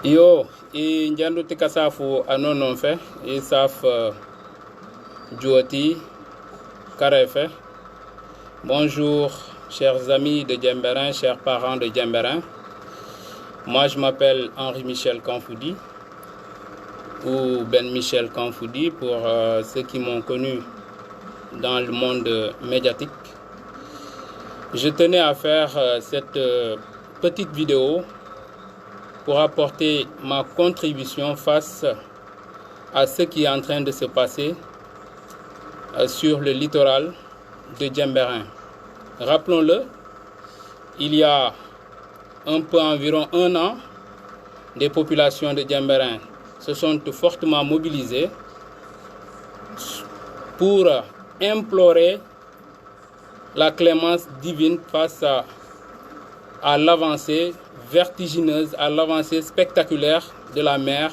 Yo, i njandu tika safu anonon fe, i saf Djouati, Karefe. Bonjour, chers amis de Djemberin, chers parents de Djemberin. Moi, je m'appelle Henri-Michel Kanfoudi, ou Ben Michel Kanfoudi, pour ceux qui m'ont connu dans le monde médiatique. Je tenais à faire cette petite vidéo pour apporter ma contribution face à ce qui est en train de se passer sur le littoral de Djemberin. Rappelons-le, il y a environ un an, des populations de Djemberin se sont fortement mobilisées pour implorer la clémence divine face à l'avancée vertigineuse, à l'avancée spectaculaire de la mer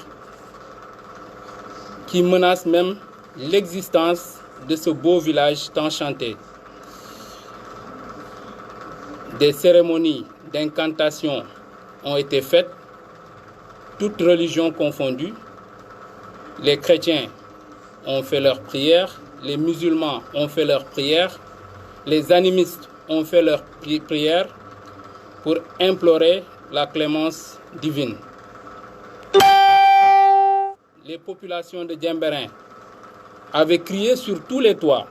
qui menace même l'existence de ce beau village tant chanté. Des cérémonies d'incantation ont été faites, toutes religions confondues. Les chrétiens ont fait leurs prières, les musulmans ont fait leurs prières, les animistes ont fait leurs prières pour implorer la clémence divine. Les populations de Djemberin avaient crié sur tous les toits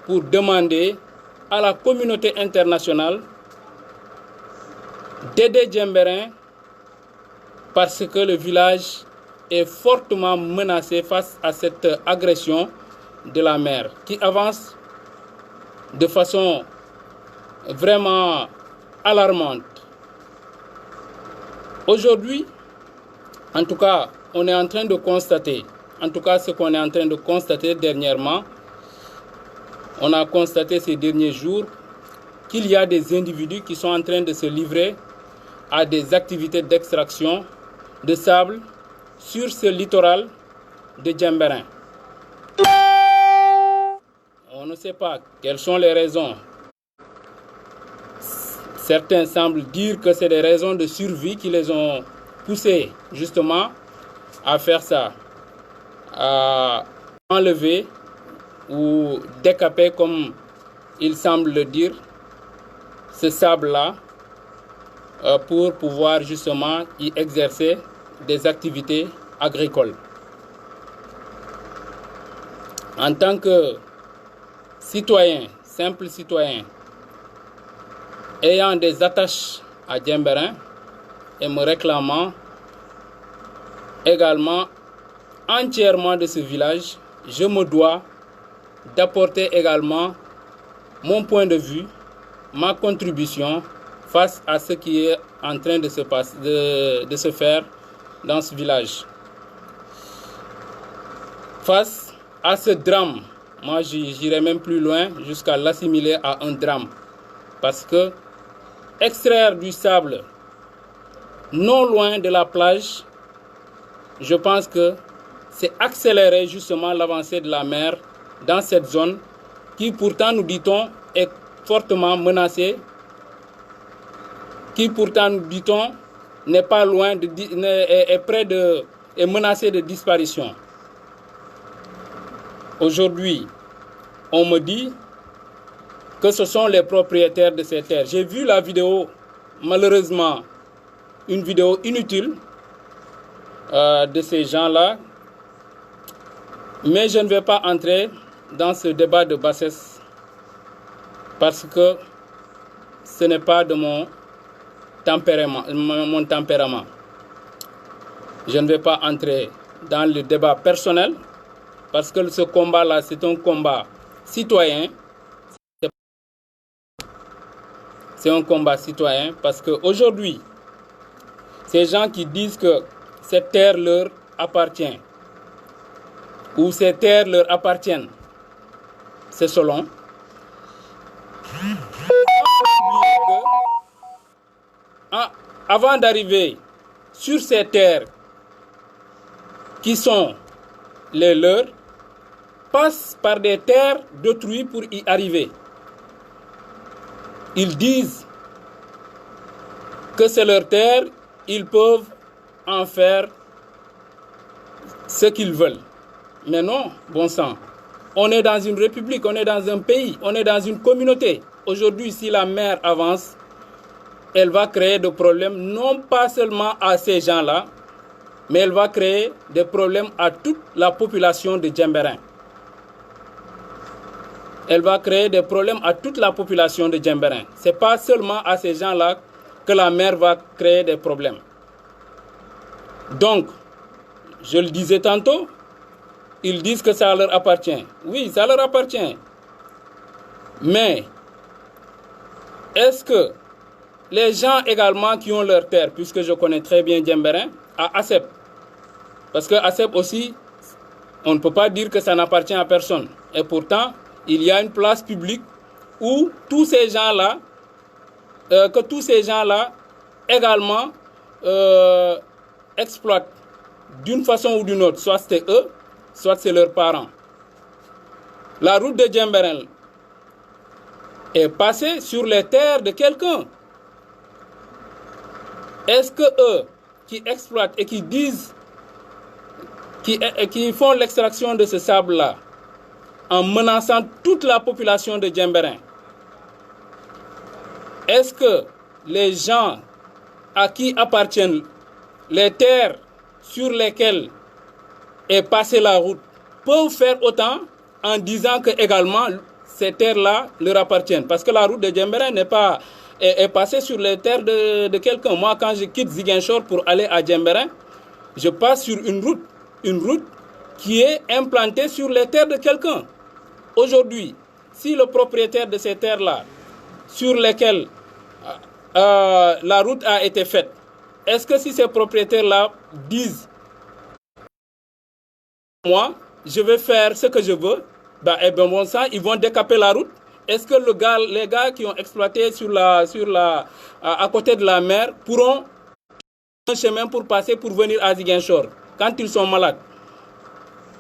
pour demander à la communauté internationale d'aider Djemberin parce que le village est fortement menacé face à cette agression de la mer qui avance de façon vraiment alarmante. Aujourd'hui, en tout cas, on est en train de constater, ce qu'on est en train de constater dernièrement, on a constaté ces derniers jours qu'il y a des individus qui sont en train de se livrer à des activités d'extraction de sable sur ce littoral de Djemberin. On ne sait pas quelles sont les raisons. Certains semblent dire que c'est des raisons de survie qui les ont poussés justement à faire ça, à enlever ou décaper, comme ils semblent le dire, ce sable-là pour pouvoir justement y exercer des activités agricoles. En tant que citoyen, simple citoyen, ayant des attaches à Djemberin et me réclamant également entièrement de ce village, je me dois d'apporter également mon point de vue, ma contribution face à ce qui est en train de se faire dans ce village. Face à ce drame, moi j'irai même plus loin jusqu'à l'assimiler à un drame. Parce que extraire du sable non loin de la plage, je pense que c'est accélérer justement l'avancée de la mer dans cette zone qui pourtant, nous dit-on, est fortement menacée, qui pourtant, nous dit-on, n'est pas loin, est menacée de disparition. Aujourd'hui, on me dit que ce sont les propriétaires de ces terres. J'ai vu la vidéo, malheureusement, une vidéo inutile de ces gens-là, mais je ne vais pas entrer dans ce débat de bassesse parce que ce n'est pas de mon tempérament. Je ne vais pas entrer dans le débat personnel parce que ce combat-là, c'est un combat citoyen. C'est un combat citoyen parce qu'aujourd'hui, ces gens qui disent que cette terre leur appartient ou ces terres leur appartiennent, c'est selon. Avant d'arriver sur ces terres qui sont les leurs, passent par des terres d'autrui pour y arriver. Ils disent que c'est leur terre, ils peuvent en faire ce qu'ils veulent. Mais non, bon sang. On est dans une république, on est dans un pays, on est dans une communauté. Aujourd'hui, si la mer avance, elle va créer des problèmes, non pas seulement à ces gens-là, mais elle va créer des problèmes à toute la population de Djemberin. Elle va créer des problèmes à toute la population de Djemberin. Ce n'est pas seulement à ces gens-là que la mer va créer des problèmes. Donc, je le disais tantôt, ils disent que ça leur appartient. Oui, ça leur appartient. Mais, est-ce que les gens également qui ont leur terre, puisque je connais très bien Djemberin, à ASEP, parce que ASEP aussi, on ne peut pas dire que ça n'appartient à personne. Et pourtant, il y a une place publique où tous ces gens-là, également exploitent d'une façon ou d'une autre. Soit c'est eux, soit c'est leurs parents. La route de Djemberin est passée sur les terres de quelqu'un. Est-ce que eux qui exploitent et qui disent, qui font l'extraction de ce sable-là, en menaçant toute la population de Djemberin, est-ce que les gens à qui appartiennent les terres sur lesquelles est passée la route peuvent faire autant en disant que également ces terres-là leur appartiennent? Parce que la route de Djemberin est passée sur les terres de quelqu'un. Moi, quand je quitte Ziguinchor pour aller à Djemberin, je passe sur une route qui est implantée sur les terres de quelqu'un. Aujourd'hui, si le propriétaire de ces terres-là, sur lesquelles la route a été faite, est-ce que si ces propriétaires-là disent « moi, je vais faire ce que je veux », eh bien bon sang, ils vont décaper la route? Est-ce que les gars qui ont exploité à côté de la mer pourront un chemin pour passer pour venir à Ziguinchor quand ils sont malades?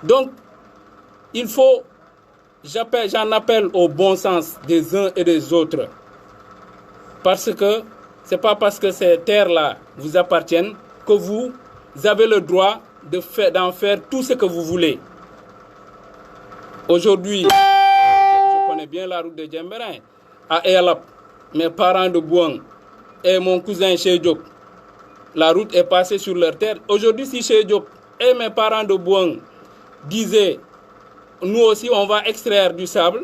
Donc, il faut, j'en appelle au bon sens des uns et des autres. Parce que ce n'est pas parce que ces terres-là vous appartiennent que vous avez le droit d'en faire tout ce que vous voulez. Aujourd'hui, je connais bien la route de Djemberin, à Eyalap, mes parents de Bouang et mon cousin Cheikh Diop. La route est passée sur leur terre. Aujourd'hui, si Cheikh Diop et mes parents de Bouang disaient, nous aussi on va extraire du sable,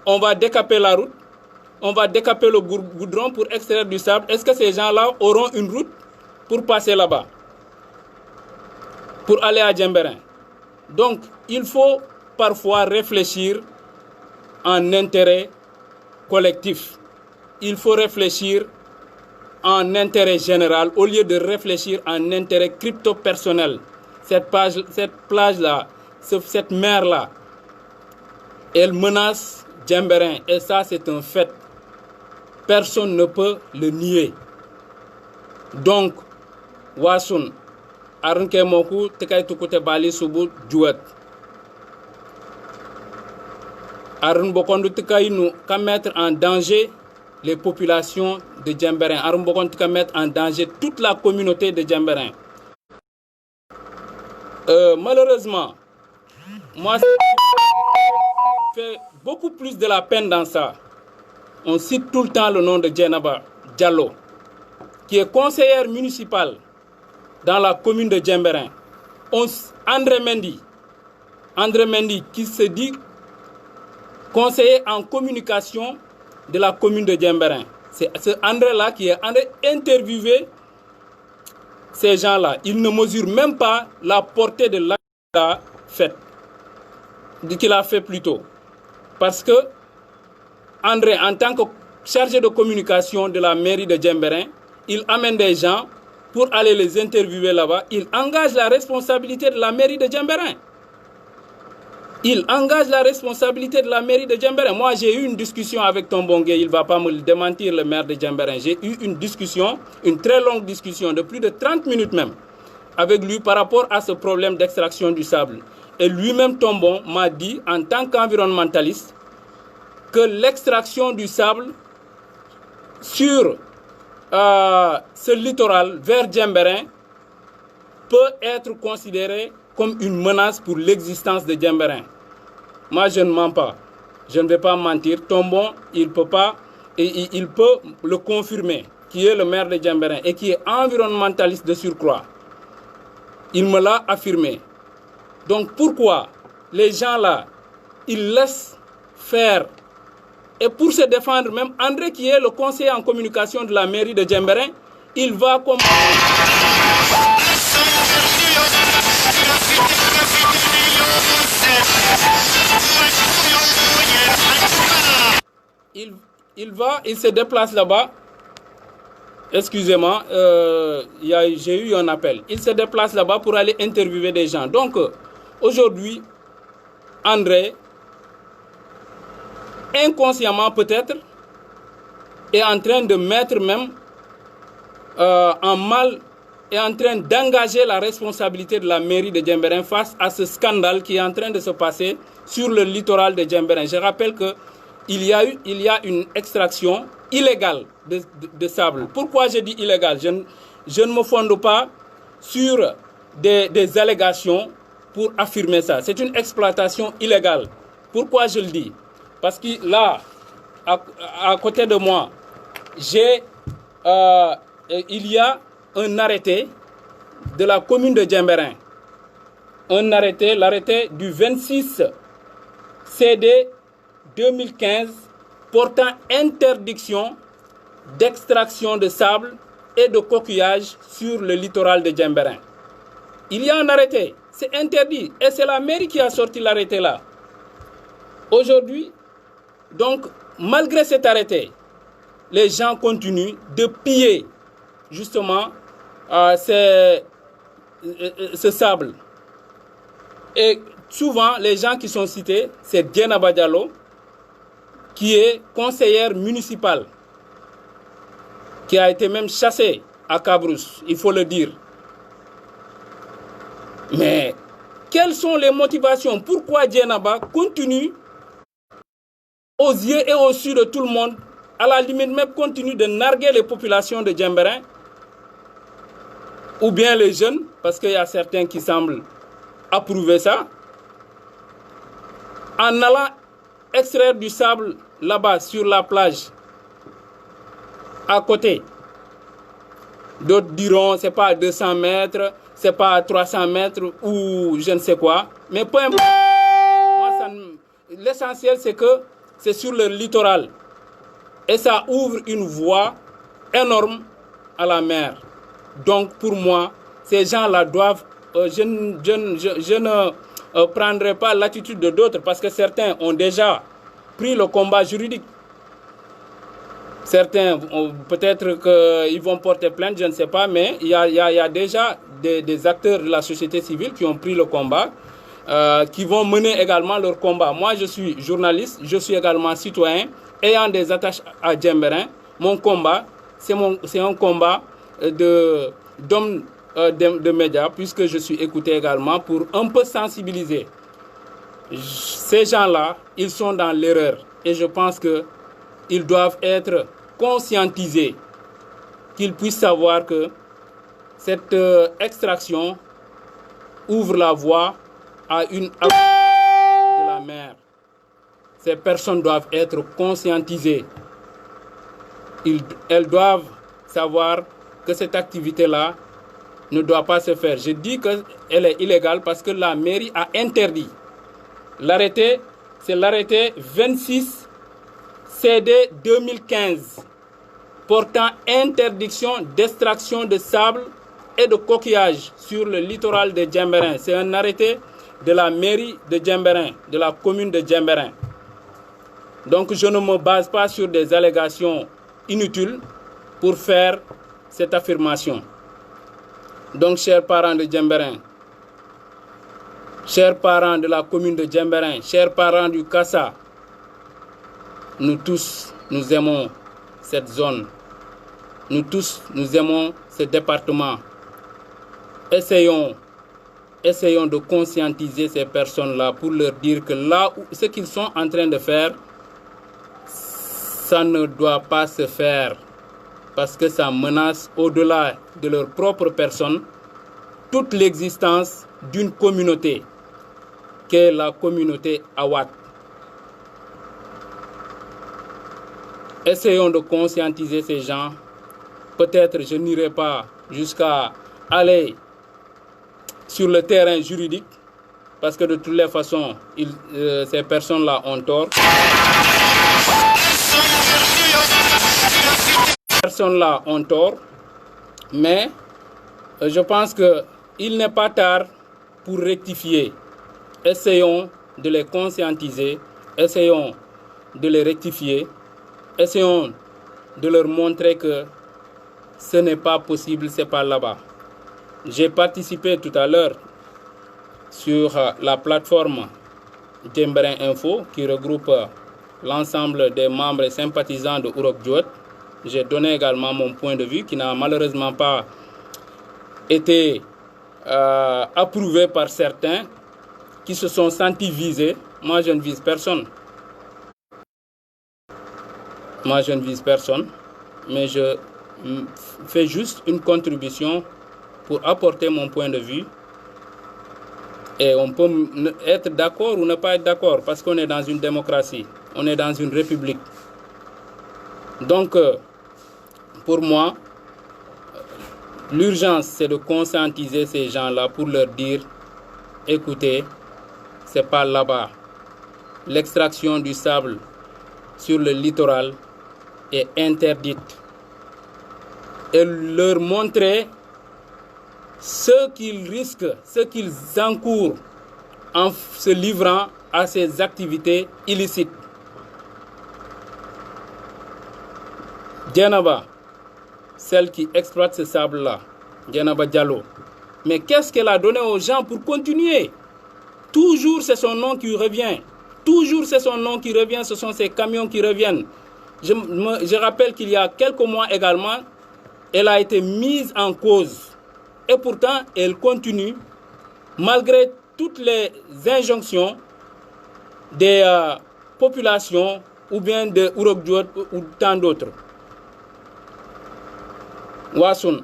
on va décaper la route, on va décaper le goudron pour extraire du sable, est-ce que ces gens-là auront une route pour passer là-bas, pour aller à Djemberin? Donc, il faut parfois réfléchir en intérêt collectif. Il faut réfléchir en intérêt général au lieu de réfléchir en intérêt crypto-personnel. Cette plage-là, cette mer-là, elle menace Djemberin et ça c'est un fait. Personne ne peut le nier. Donc, Wassoun, Arunke Moku, Tekay Tukute Bali Subu, Djouet. Arun Bokondu Tekay nous qu'à mettre en danger les populations de Djemberin. Arun Bokondu qu'à mettre en danger toute la communauté de Djemberin. Malheureusement, moi, ça fait beaucoup plus de la peine dans ça. On cite tout le temps le nom de Djenaba Diallo, qui est conseillère municipale dans la commune de Djemberin. André Mendy, qui se dit conseiller en communication de la commune de Djemberin. C'est ce André-là qui a interviewé ces gens-là. Il ne mesure même pas la portée de l'acte qu'il a fait plus tôt. Parce que André, en tant que chargé de communication de la mairie de Djemberin, il amène des gens pour aller les interviewer là-bas. Il engage la responsabilité de la mairie de Djemberin. Il engage la responsabilité de la mairie de Djemberin. Moi, j'ai eu une discussion avec Tombongue, il ne va pas me le démentir, le maire de Djemberin. J'ai eu une discussion, une très longue discussion, de plus de 30 minutes même, avec lui par rapport à ce problème d'extraction du sable. Et lui-même, Tombon, m'a dit, en tant qu'environnementaliste, que l'extraction du sable sur ce littoral vers Djemberin peut être considéré comme une menace pour l'existence de Diembéring. Moi, je ne mens pas. Je ne vais pas mentir. Tombon, il peut le confirmer, qui est le maire de Diembéring et qui est environnementaliste de surcroît. Il me l'a affirmé. Donc pourquoi les gens là, ils laissent faire? Et pour se défendre, même André, qui est le conseiller en communication de la mairie de Diembéring, il va comme... Il se déplace là-bas. Excusez-moi, j'ai eu un appel. Il se déplace là-bas pour aller interviewer des gens. Donc, aujourd'hui, André, inconsciemment peut-être, est en train de mettre même en mal, est en train d'engager la responsabilité de la mairie de Diembéring face à ce scandale qui est en train de se passer sur le littoral de Diembéring. Je rappelle qu'il y a une extraction illégale de sable. Pourquoi je dis illégal? Je ne me fonde pas sur des allégations pour affirmer ça. C'est une exploitation illégale. Pourquoi je le dis? Parce que là, à côté de moi, il y a un arrêté de la commune de Diembéring. Un arrêté, l'arrêté du 26 CD 2015 portant interdiction d'extraction de sable et de coquillage sur le littoral de Diembéring. Il y a un arrêté, c'est interdit et c'est la mairie qui a sorti l'arrêté là. Aujourd'hui, donc, malgré cet arrêté, les gens continuent de piller justement ce sable. Et souvent, les gens qui sont cités, c'est Dieynaba Diallo, qui est conseillère municipale, qui a été même chassée à Cabrousse, il faut le dire. Mais quelles sont les motivations? Pourquoi Dieynaba continue aux yeux et aux yeux de tout le monde, à la limite même continue de narguer les populations de Diembéring, ou bien les jeunes, parce qu'il y a certains qui semblent approuver ça, en allant extraire du sable là-bas sur la plage, à côté. D'autres diront c'est pas à 200 mètres, c'est pas à 300 mètres ou je ne sais quoi. Mais peu importe. L'essentiel c'est que c'est sur le littoral. Et ça ouvre une voie énorme à la mer. Donc pour moi, ces gens-là doivent... je ne prendrai pas l'attitude de d'autres parce que certains ont déjà pris le combat juridique. Certains, peut-être qu'ils vont porter plainte, je ne sais pas, mais il y a déjà des acteurs de la société civile qui ont pris le combat, qui vont mener également leur combat. Moi, je suis journaliste, je suis également citoyen, ayant des attaches à Diembéring. Mon combat, c'est un combat d'hommes de médias, puisque je suis écouté également pour un peu sensibiliser. Ces gens-là, ils sont dans l'erreur. Et je pense qu'ils doivent être conscientisés, qu'ils puissent savoir que cette extraction ouvre la voie à une de la mer. Ces personnes doivent être conscientisées. Elles doivent savoir que cette activité-là ne doit pas se faire. Je dis qu'elle est illégale parce que la mairie a interdit. L'arrêté, c'est l'arrêté 26 CD 2015 portant interdiction d'extraction de sable et de coquillage sur le littoral de Diembéring. C'est un arrêté de la mairie de Diembéring, de la commune de Diembéring. Donc je ne me base pas sur des allégations inutiles pour faire cette affirmation. Donc chers parents de Diembéring, chers parents de la commune de Diembéring, chers parents du Kassa, nous tous, nous aimons cette zone. Nous tous, nous aimons ce département. Essayons de conscientiser ces personnes-là pour leur dire que là, ce qu'ils sont en train de faire, ça ne doit pas se faire. Parce que ça menace, au-delà de leur propre personne, toute l'existence d'une communauté, qu'est la communauté Awad. Essayons de conscientiser ces gens. Peut-être je n'irai pas jusqu'à aller sur le terrain juridique, parce que de toutes les façons, ces personnes-là ont tort. Ces personnes-là ont tort, mais je pense qu'il n'est pas tard pour rectifier. Essayons de les conscientiser, essayons de les rectifier, essayons de leur montrer que ce n'est pas possible, c'est pas là-bas. J'ai participé tout à l'heure sur la plateforme Djemberin Info qui regroupe l'ensemble des membres et sympathisants de Ourok Djouet. J'ai donné également mon point de vue qui n'a malheureusement pas été approuvé par certains qui se sont sentis visés. Moi, je ne vise personne. Moi, je ne vise personne, mais je fais juste une contribution pour apporter mon point de vue. Et on peut être d'accord ou ne pas être d'accord parce qu'on est dans une démocratie, on est dans une république. Donc, pour moi, l'urgence, c'est de conscientiser ces gens-là pour leur dire, écoutez, c'est pas là-bas. L'extraction du sable sur le littoral est interdite. Et leur montrer ce qu'ils risquent, ce qu'ils encourent en se livrant à ces activités illicites. Djenaba, celle qui exploite ce sable-là, Djenaba Diallo, mais qu'est-ce qu'elle a donné aux gens pour continuer? Toujours c'est son nom qui revient. Toujours c'est son nom qui revient, ce sont ces camions qui reviennent. Je rappelle qu'il y a quelques mois également, elle a été mise en cause. Et pourtant, elle continue, malgré toutes les injonctions des populations ou bien de Ourok Djouet ou tant d'autres. Wassoun,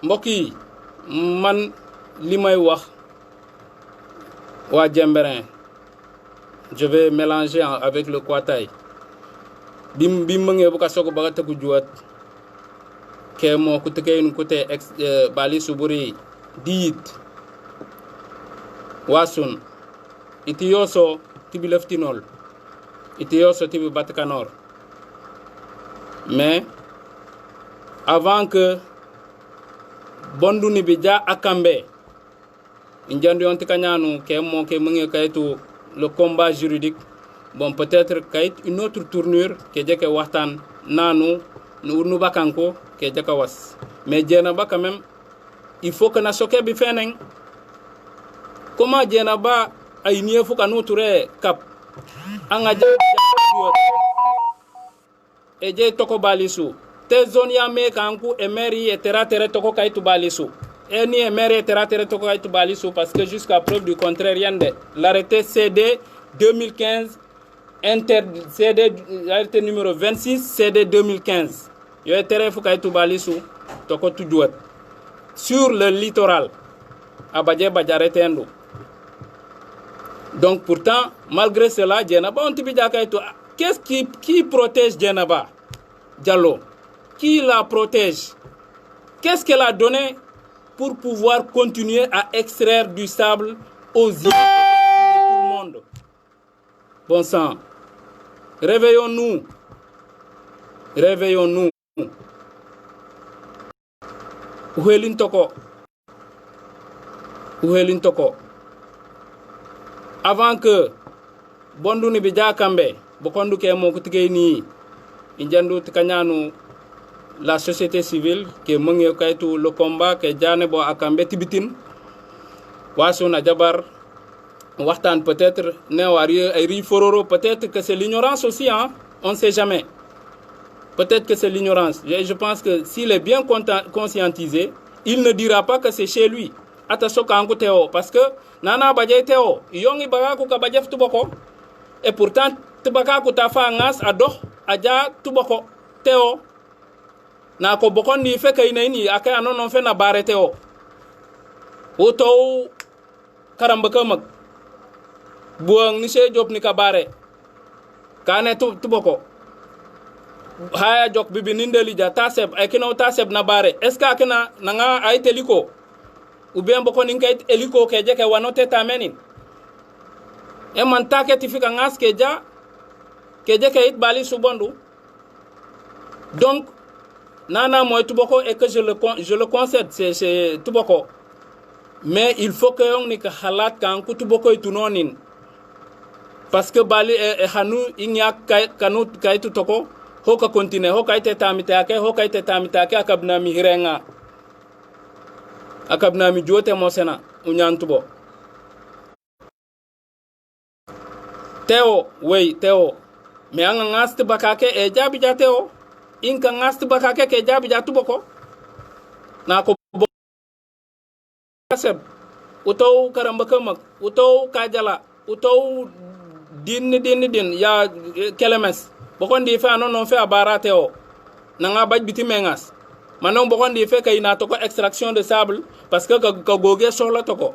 Mboki, man limay wax wa Djemberin, je vais mélanger avec le Kwatay. Bim mangé bu ka soko ba tagu Djouet. Kemo kuteke côté bali suburi dit Wassoun itiyoso tibi leftinol itiyoso tibi batkanor. Mais avant que Bonduni Bidja Akambe Indian Tikanyanu Kemo Kemunge Kaitu le combat juridique, bon peut-être Kait une autre tournure que Djeke Watan Nanu nous Bakanko que Djekawas. Mais Djenaba quand même, il faut que Nasoke Bifeneng. Comment Djenaba a une fois qu'à nous tourner cap Angadja et Dje Toko Balisu. Te zone ya me kanku emeri etera tere toko kaitu balisu. Eni emeri etera tere toko kaitu balisu parce que jusqu'à preuve du contraire rien de l'arrêté CD 2015 CD arrêté numéro 26 CD 2015. Yo etera fu kaitu balisu toko tudouet sur le littoral abadje badjaretendo. Donc pourtant malgré cela Djenaba on tibija kaitu qu'est-ce qui protège Djenaba Diallo? Qui la protège? Qu'est-ce qu'elle a donné pour pouvoir continuer à extraire du sable aux yeux de tout le monde? Bon sang, réveillons-nous. Réveillons-nous. Ouhelin toko. Ouhelin toko. Avant que Bonduni Bidja Kambe, Bokondu Kemo Kutigeni, Indiandu Tikanyanu, la société civile qui est le combat que Djanebo Akambe Tibitin, Wassoun Adjabar, Wartan peut-être, Néoari Fororo, peut-être que c'est l'ignorance aussi, hein? On ne sait jamais. Peut-être que c'est l'ignorance. Je pense que s'il est bien conscientisé, il ne dira pas que c'est chez lui. Parce que Nana Badje Théo, Yongi Bagaku Kabadjef Tuboko, et pourtant Tubakaku Tafa Ngas Adoh, Adja Tuboko, Théo. Na ko bokondi fe kay nayni akay anon on fe na barete o Oto karambaka mag buang ni se job ni kabare kane tuboko haya jok bibi nindeli ja taseb ay kino taseb na bare est ce que akina nanga ay teliko ou bien boko ninkay eliko ke je ke wanote tamenin e man take tifika ngas ke ja ke je ke it bali subondu. Donc nana moy tuboko et que je le concède c'est tuboko, mais il faut que on ni ka halat kan ku tuboko itunonin parce que bali e hanu inya kanu kaitu toko hoka continue hoka ite tamita ke akabna mi hirenga akabna mi jote mo sena unyantubo teo wey teo me anga ngasti bakake e jabi jateo inka ngasti bakake ke jabi jatuboko na ko kaseb uto karambaka mak uto kajala uto din ya kelemes bokon di fe non fe abarate o nanga baj biti mengas manon bokon di fe kay na to ko extraction de sable parce que ka goge sohla to ko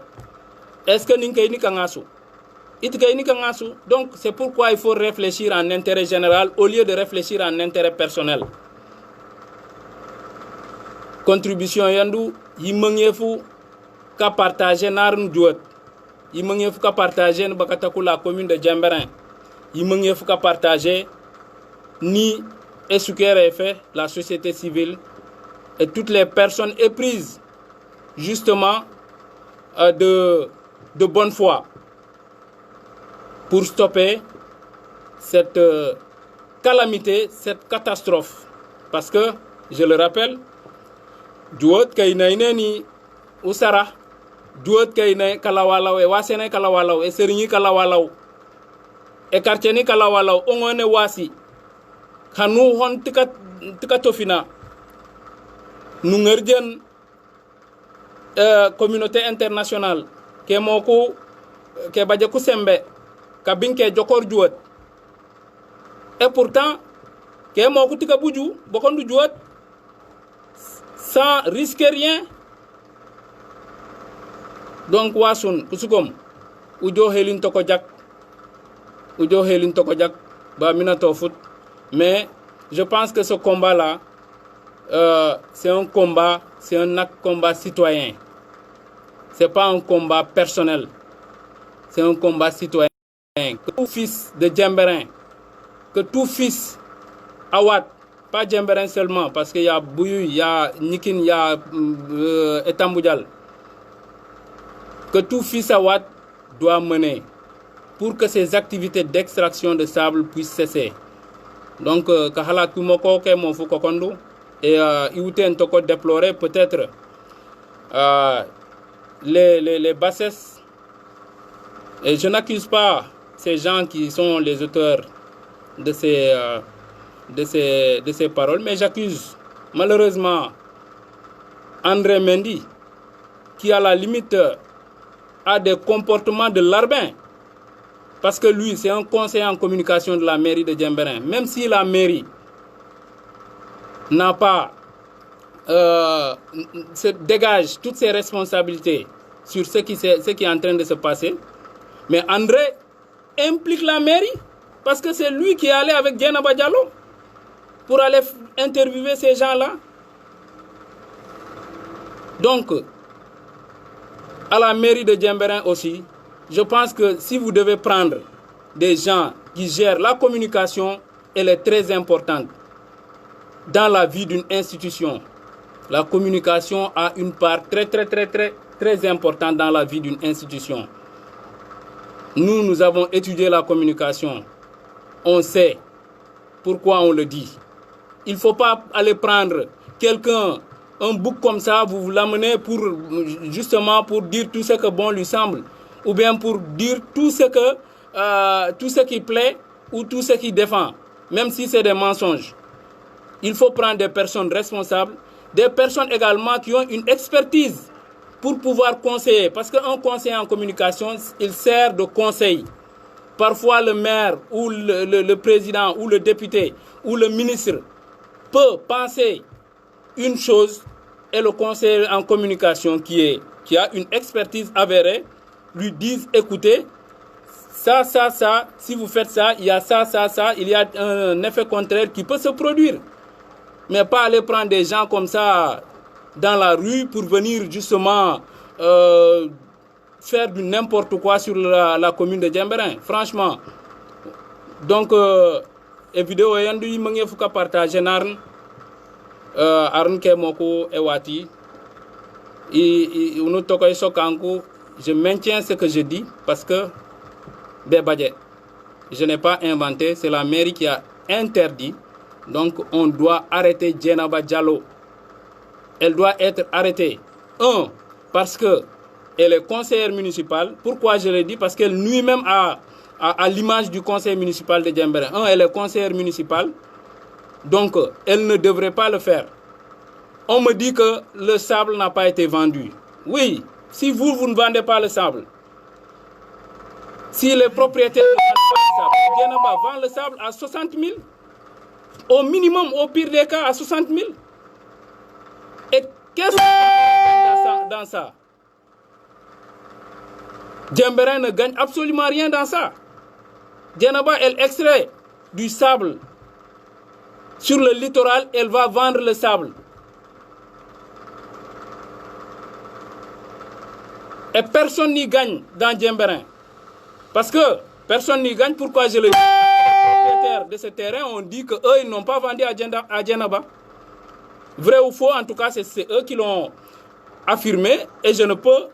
est ce que nin kay ni kangasu it kay ni kangasu. Donc c'est pourquoi il faut réfléchir en intérêt général au lieu de réfléchir en intérêt personnel. Contribution yandu yimangefu ka partager narun duot yimangefu ka partager n bakataku la commune de Djemberin yimangefu ka partager ni Esukere fait la société civile et toutes les personnes éprises justement de bonne foi pour stopper cette calamité, cette catastrophe. Parce que, je le rappelle, duot kaynaine ni usara, duot kaynaine kalawalaw e wasene kalawalaw e seringi kalawalaw e quartier ni kalawalaw ongone wasi kanu hon tika tofina nu ngerjen communauté internationale ke moku ke baje ku sembe ka binke jokor juot et pourtant ke moku tika buju bokondu juot sans risquer rien. Donc wasun kusukom ujo helin toko jak ba minato foot. Mais je pense que ce combat là c'est un combat citoyen. C'est pas un combat personnel, c'est un combat citoyen. Que tout fils de Djemberin, que tout fils Awad, pas Djemberin seulement, parce qu'il y a Bouyou, il y a Nikin, il y a Etamboudjal, que tout fils Awad doit mener pour que ces activités d'extraction de sable puissent cesser. Donc, Kahala Kumoko, Kemonfu Kokondo, et Iwuten Toko déplorer peut-être les bassesses. Et je n'accuse pas ces gens qui sont les auteurs de ces paroles, mais j'accuse malheureusement André Mendy, qui à la limite a des comportements de larbin, parce que lui c'est un conseiller en communication de la mairie de Djemberin. Même si la mairie n'a pas se dégage toutes ses responsabilités sur ce qui est en train de se passer, mais André implique la mairie parce que c'est lui qui est allé avec Djenaba Diallo pour aller interviewer ces gens-là. Donc, à la mairie de Djemberin aussi, je pense que si vous devez prendre des gens qui gèrent la communication, elle est très importante dans la vie d'une institution. La communication a une part très importante dans la vie d'une institution. Nous avons étudié la communication. On sait pourquoi on le dit. Il ne faut pas aller prendre quelqu'un, un bouc comme ça, vous l'amenez justement pour dire tout ce que bon lui semble, ou bien pour dire tout ce qui plaît ou tout ce qui défend, même si c'est des mensonges. Il faut prendre des personnes responsables, des personnes également qui ont une expertise pour pouvoir conseiller. Parce qu'un conseiller en communication, il sert de conseil. Parfois, le maire ou le président ou le député ou le ministre peut penser une chose et le conseiller en communication qui est qui a une expertise avérée, lui disent, écoutez, ça, si vous faites ça, il y a ça, il y a un effet contraire qui peut se produire. Mais pas aller prendre des gens comme ça dans la rue pour venir justement faire du n'importe quoi sur la commune de Djemberin. Franchement. Donc, et vidéo yandu yi mangi fuka partager narn arn ke moko ewati unu tokoy sokanku. Je maintiens ce que je dis parce que Bebadje, je n'ai pas inventé, c'est la mairie qui a interdit. Donc on doit arrêter Djenaba Diallo. Elle doit être arrêtée. Un, parce que elle est conseillère municipale. Pourquoi je le dis? Parce qu'elle nuit même à l'image du conseil municipal de Djemberin. Un, elle est conseillère municipale. Donc elle ne devrait pas le faire. On me dit que le sable n'a pas été vendu. Oui, si vous ne vendez pas le sable, si les propriétaires ne vendent pas le sable, Djenaba vend le sable à 60 000. Au minimum, au pire des cas, à 60 000. Et qu'est-ce qu'on gagne dans ça? Djemberin ne gagne absolument rien dans ça. Djenaba, elle extrait du sable sur le littoral, elle va vendre le sable. Et personne n'y gagne dans Djemberin. Parce que personne n'y gagne. Pourquoi je le dis? Les propriétaires de ce terrain ont dit qu'eux, ils n'ont pas vendu à Djenaba. Vrai ou faux, en tout cas, c'est eux qui l'ont affirmé. Et je ne peux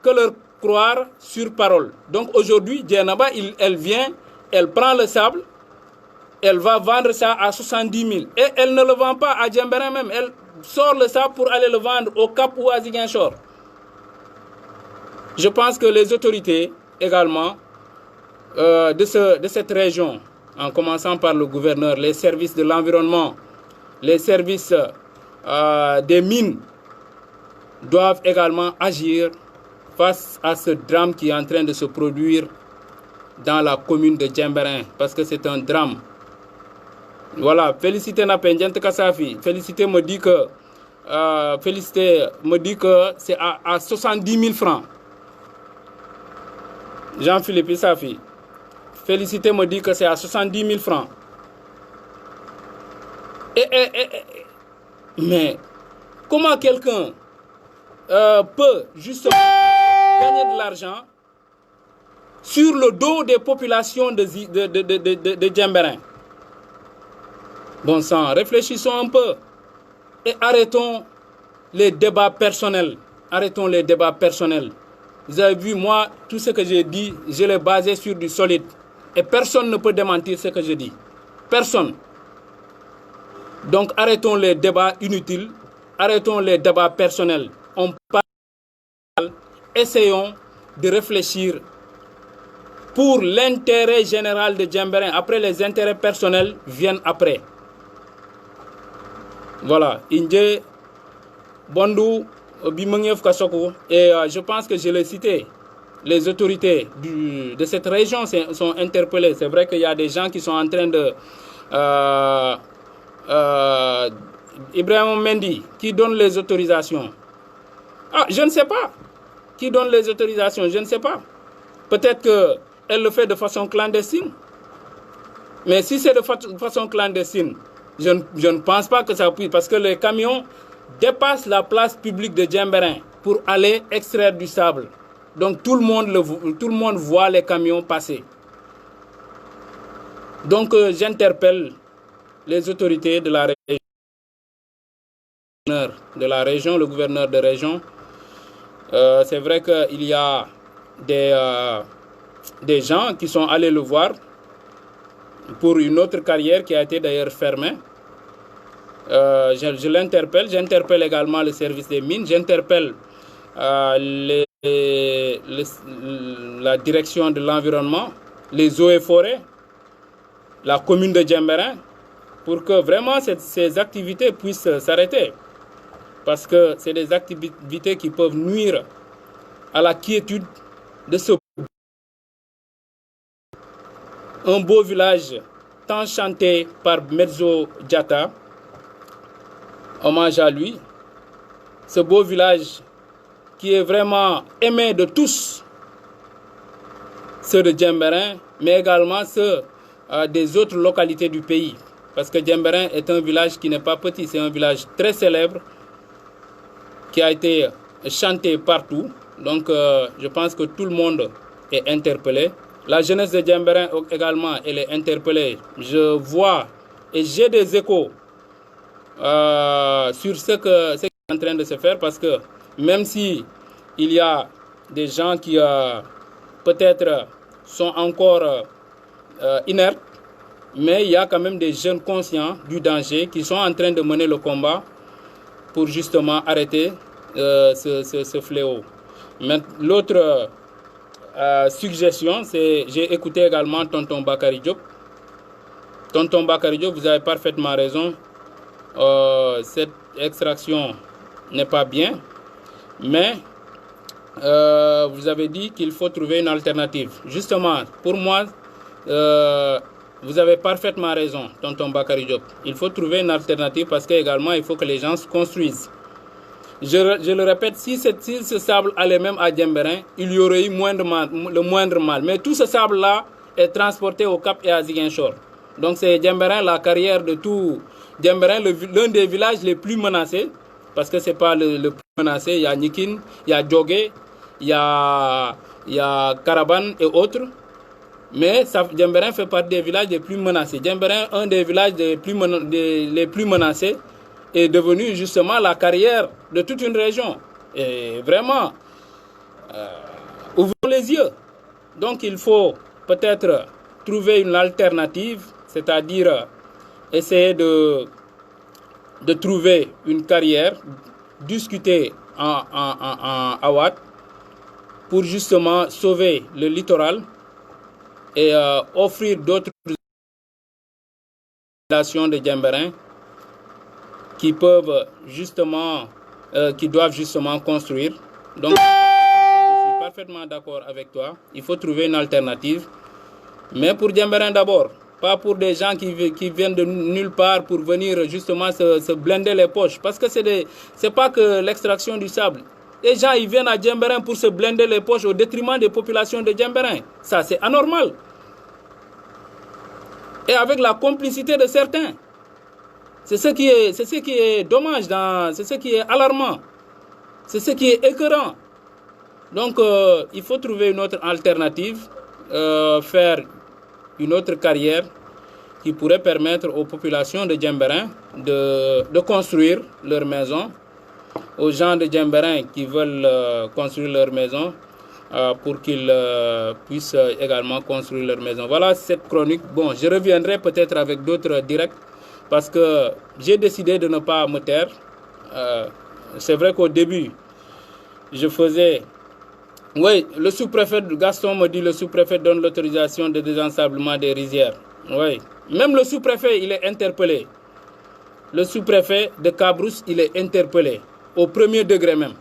que leur croire sur parole. Donc aujourd'hui, Djenaba, elle vient, elle prend le sable, elle va vendre ça à 70 000. Et elle ne le vend pas à Djemberin même. Elle sort le sable pour aller le vendre au Cap ou à Ziguinchor. Je pense que les autorités également de cette région, en commençant par le gouverneur, les services de l'environnement, les services des mines, doivent également agir face à ce drame qui est en train de se produire dans la commune de Djemberin, parce que c'est un drame. Voilà, Félicité Napendjente Kassafi, Félicité me dit que c'est à 70 000 francs. Jean-Philippe Issafi, Félicité me dit que c'est à 70 000 francs. Mais comment quelqu'un peut justement gagner de l'argent sur le dos des populations de Djemberin? Bon sang, réfléchissons un peu et arrêtons les débats personnels. Arrêtons les débats personnels. Vous avez vu, moi, tout ce que j'ai dit, je l'ai basé sur du solide. Et personne ne peut démentir ce que je dis. Personne. Donc arrêtons les débats inutiles. Arrêtons les débats personnels. On parle, essayons de réfléchir pour l'intérêt général de Djemberin. Après, les intérêts personnels viennent après. Voilà. Indje, Bondou, Bimengyev Kasoko. Et je pense que je l'ai cité. Les autorités de cette région sont interpellées. C'est vrai qu'il y a des gens qui sont en train de... Ibrahim Mendy, qui donne les autorisations. Ah, je ne sais pas. Qui donne les autorisations, je ne sais pas. Peut-être qu'elle le fait de façon clandestine. Mais si c'est de façon clandestine, je ne pense pas que ça puisse. Parce que les camions dépassent la place publique de Djemberin pour aller extraire du sable. Donc tout le monde voit les camions passer. Donc j'interpelle les autorités de la région, le gouverneur de région. C'est vrai qu'il y a des gens qui sont allés le voir pour une autre carrière qui a été d'ailleurs fermée. Je l'interpelle, j'interpelle également le service des mines, j'interpelle la direction de l'environnement, les eaux et forêts, la commune de Djemberin, pour que vraiment ces activités puissent s'arrêter. Parce que c'est des activités qui peuvent nuire à la quiétude de ce un beau village tant chanté par Medzo Diatta. Hommage à lui. Ce beau village qui est vraiment aimé de tous, ceux de Djemberin, mais également ceux des autres localités du pays. Parce que Djemberin est un village qui n'est pas petit, c'est un village très célèbre, qui a été chanté partout. Donc je pense que tout le monde est interpellé. La jeunesse de Djemberin également, elle est interpellée. Je vois et j'ai des échos sur ce qui est en train de se faire, parce que même si il y a des gens qui peut-être sont encore inertes, mais il y a quand même des jeunes conscients du danger qui sont en train de mener le combat pour justement arrêter ce fléau. L'autre suggestion, c'est, j'ai écouté également Tonton Bakary Diop. Tonton Bakary Diop, vous avez parfaitement raison. Cette extraction n'est pas bien, mais vous avez dit qu'il faut trouver une alternative. Justement, pour moi, vous avez parfaitement raison, Tonton Bakary Diop. Il faut trouver une alternative parce qu'également, il faut que les gens se construisent. Je le répète, si ce sable allait même à Djemberin, il y aurait eu le moindre mal. Mais tout ce sable-là est transporté au Cap et à Ziguinchor. Donc c'est Djemberin, la carrière de tout. Djemberin, l'un des villages les plus menacés, parce que ce n'est pas le plus menacé. Il y a Nikin, il y a Djogé, il y a Karaban et autres. Mais Djemberin fait partie des villages les plus menacés. Djemberin, un des villages les plus menacés, est devenu justement la carrière de toute une région. Et vraiment, ouvrons les yeux. Donc il faut peut-être trouver une alternative, c'est-à-dire essayer de trouver une carrière, discuter en Awad pour justement sauver le littoral et offrir d'autres populations de Djemberin qui peuvent justement, qui doivent justement construire. Donc, je suis parfaitement d'accord avec toi. Il faut trouver une alternative, mais pour Djemberin d'abord, pas pour des gens qui viennent de nulle part pour venir justement se blinder les poches. Parce que c'est pas que l'extraction du sable. Les gens, ils viennent à Djemberin pour se blinder les poches au détriment des populations de Djemberin. Ça, c'est anormal. Et avec la complicité de certains. C'est ce qui est dommage, c'est ce qui est alarmant. C'est ce qui est écœurant. Donc, il faut trouver une autre alternative, faire une autre carrière qui pourrait permettre aux populations de Djemberin de construire leur maison, aux gens de Djemberin qui veulent construire leur maison, pour qu'ils puissent également construire leur maison. Voilà cette chronique. Bon, je reviendrai peut-être avec d'autres directs parce que j'ai décidé de ne pas me taire. C'est vrai qu'au début, je faisais... Oui, le sous-préfet Gaston me dit le sous-préfet donne l'autorisation de désensablement des rizières. Oui, même le sous-préfet, il est interpellé. Le sous-préfet de Cabrousse, il est interpellé, au premier degré même.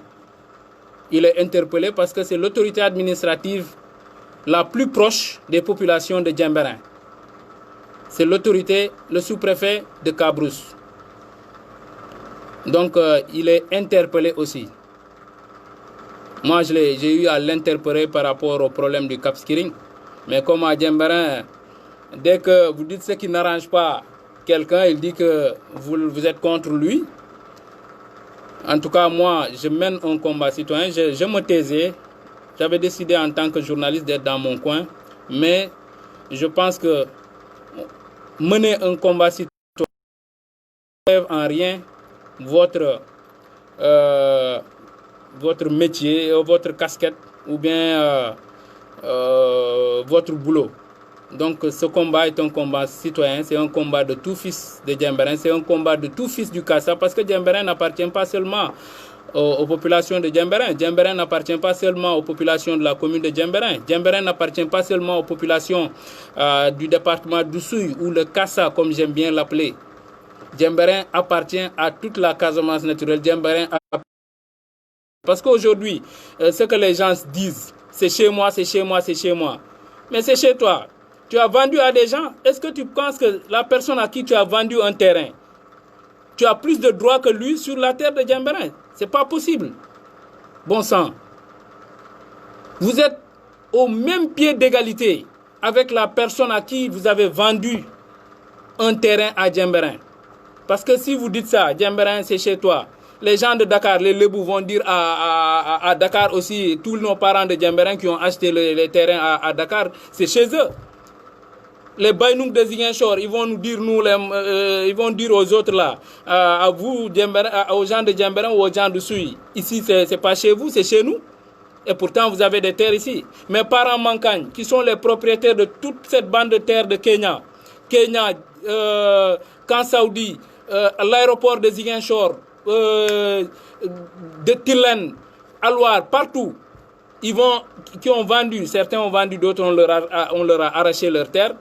Il est interpellé parce que c'est l'autorité administrative la plus proche des populations de Djemberin. C'est l'autorité, le sous-préfet de Cabrousse. Donc, il est interpellé aussi. Moi, j'ai eu à l'interpeller par rapport au problème du Cap Skirring. Mais comme à Djemberin, dès que vous dites ce qui n'arrange pas quelqu'un, il dit que vous êtes contre lui. En tout cas, moi, je mène un combat citoyen. Je me taisais. J'avais décidé en tant que journaliste d'être dans mon coin. Mais je pense que mener un combat citoyen ne lève en rien votre métier, votre casquette ou bien votre boulot. Donc ce combat est un combat citoyen, c'est un combat de tout fils de Djemberin, c'est un combat de tout fils du Kassa, parce que Djemberin n'appartient pas seulement aux populations de Djemberin. Djemberin n'appartient pas seulement aux populations de la commune de Djemberin. Djemberin n'appartient pas seulement aux populations du département d'Oussouye ou le Kassa, comme j'aime bien l'appeler. Djemberin appartient à toute la Casamance naturelle. Djemberin parce qu'aujourd'hui, ce que les gens disent, c'est chez moi, c'est chez moi, c'est chez moi. Mais c'est chez toi. Tu as vendu à des gens. Est-ce que tu penses que la personne à qui tu as vendu un terrain, tu as plus de droits que lui sur la terre de Djemberin? Ce n'est pas possible. Bon sang. Vous êtes au même pied d'égalité avec la personne à qui vous avez vendu un terrain à Djemberin. Parce que si vous dites ça, Djemberin c'est chez toi, les gens de Dakar, les Lebou vont dire à Dakar aussi, tous nos parents de Djemberin qui ont acheté les terrains à Dakar, c'est chez eux. Les Baïnouk de Ziguinchor, ils vont nous dire, ils vont dire aux autres là, à vous, aux gens de Djemberin ou aux gens de Souy, ici c'est pas chez vous, c'est chez nous. Et pourtant vous avez des terres ici. Mes parents Mankagne, qui sont les propriétaires de toute cette bande de terres de Kenya, Kansaoudi, l'aéroport de Ziguinchor, de Tilen, Alouar, partout, qui ont vendu, certains ont vendu, d'autres on leur a arraché leurs terres.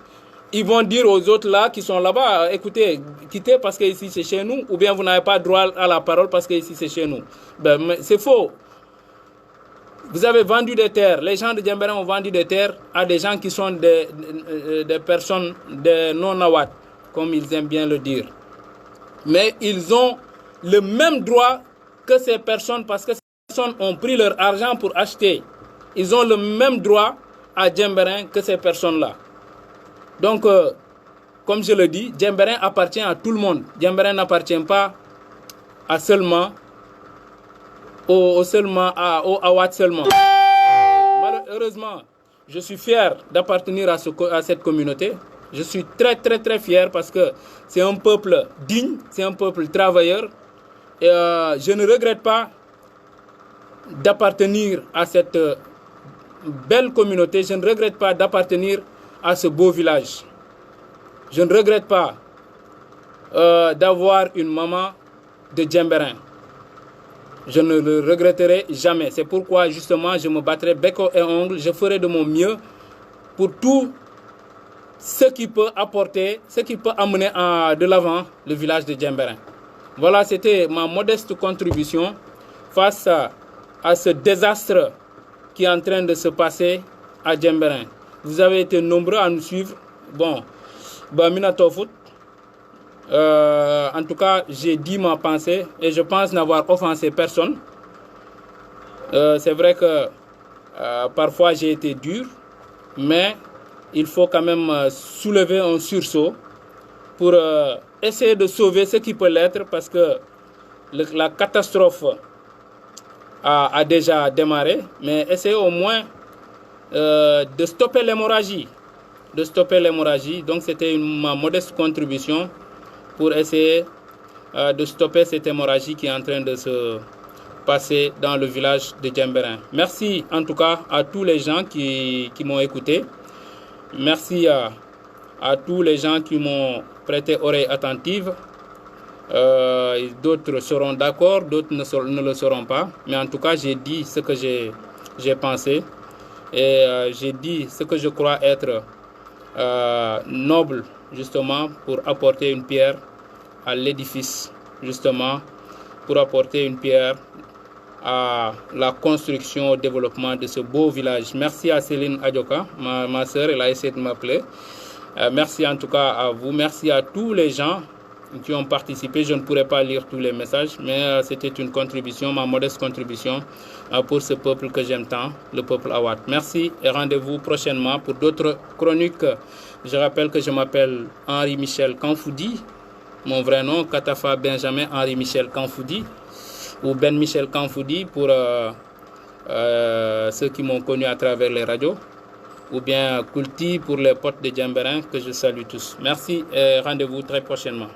Ils vont dire aux autres là qui sont là-bas, écoutez, quittez parce que ici c'est chez nous, ou bien vous n'avez pas droit à la parole parce que ici c'est chez nous. Ben, c'est faux. Vous avez vendu des terres, les gens de Djemberin ont vendu des terres à des gens qui sont des personnes des non-nawat, comme ils aiment bien le dire. Mais ils ont le même droit que ces personnes parce que ces personnes ont pris leur argent pour acheter. Ils ont le même droit à Djemberin que ces personnes-là. Donc, comme je le dis, Djemberin appartient à tout le monde. Djemberin n'appartient pas à seulement au Awad seulement. Malheureusement, je suis fier d'appartenir à cette communauté. Je suis très très très fier parce que c'est un peuple digne, c'est un peuple travailleur. Et je ne regrette pas d'appartenir à cette belle communauté. Je ne regrette pas d'appartenir à ce beau village. Je ne regrette pas d'avoir une maman de Djemberin. Je ne le regretterai jamais. C'est pourquoi justement je me battrai bec et ongle. Je ferai de mon mieux pour tout ce qui peut apporter, ce qui peut amener de l'avant le village de Djemberin. Voilà, c'était ma modeste contribution face à ce désastre qui est en train de se passer à Djemberin. Vous avez été nombreux à nous suivre. Bon, Minato-Foot. En tout cas, j'ai dit ma pensée et je pense n'avoir offensé personne. C'est vrai que parfois j'ai été dur, mais il faut quand même soulever un sursaut pour essayer de sauver ce qui peut l'être parce que la catastrophe a déjà démarré, mais essayer au moins de stopper l'hémorragie. Donc c'était ma modeste contribution pour essayer de stopper cette hémorragie qui est en train de se passer dans le village de Djemberin. Merci en tout cas à tous les gens qui m'ont écouté. Merci à tous les gens qui m'ont prêté oreille attentive. D'autres seront d'accord, d'autres ne le seront pas. Mais en tout cas, j'ai dit ce que j'ai pensé. Et j'ai dit ce que je crois être noble, justement, pour apporter une pierre à l'édifice, justement, pour apporter une pierre à la construction, au développement de ce beau village. Merci à Céline Adjoka, ma soeur, elle a essayé de m'appeler. Merci en tout cas à vous, merci à tous les gens qui ont participé. Je ne pourrais pas lire tous les messages, mais c'était une contribution, ma modeste contribution pour ce peuple que j'aime tant, le peuple Awad. Merci et rendez-vous prochainement pour d'autres chroniques. Je rappelle que je m'appelle Henri-Michel Kanfoudi, mon vrai nom, Katafa Benjamin Henri-Michel Kanfoudi, ou Ben Michel Kanfoudi pour ceux qui m'ont connu à travers les radios, ou bien Kulti pour les potes de Djemberin que je salue tous. Merci et rendez-vous très prochainement.